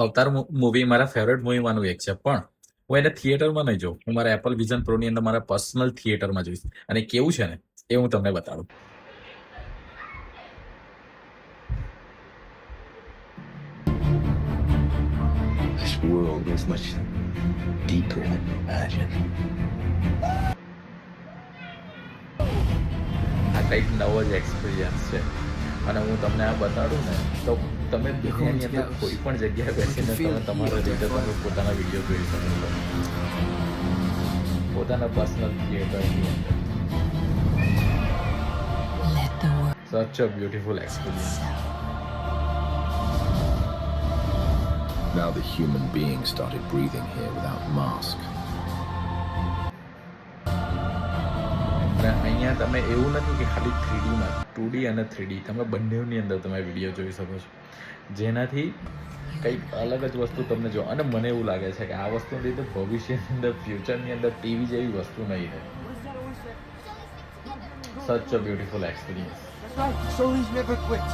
અવતાર મૂવી મારા ફેવરેટ મૂવીમાંનું એક છે, પણ હું એને થિયેટરમાં નહીં જોઉં. હું મારા એપલ વિઝન પ્રોની અંદર મારા પર્સનલ થિયેટરમાં જોઈશ. અને કેવું છે ને એ હું તમને બતાડું. This world is much deeper than you imagine. આ કંઈક નવો જ એક્સપિરિયન્સ છે. અને હું તમને આ બતાડું ને તો તમે દુનિયાની અંદર કોઈ પણ જગ્યાએ બેસીને તમે તમારા રીતે તમે પોતાના વિડીયો જોઈ શકો છો. પોતાના પર્સનલ થિયેટરની અંદર. Such a beautiful experience. Now the human being started breathing here without mask. અને અહીંયા તમે એવું નથી કે ખાલી 3Dમાં 2D અને 3D તમે બંનેની અંદર તમે વિડીયો જોઈ શકો છો, જેનાથી કંઈક અલગ જ વસ્તુ તમને જો. અને મને એવું લાગે છે કે આ વસ્તુને લીધે ભવિષ્યની અંદર ફ્યુચરની અંદર ટીવી જેવી વસ્તુ નહીં રહે. Such a beautiful experience. That's right. Souls never quit.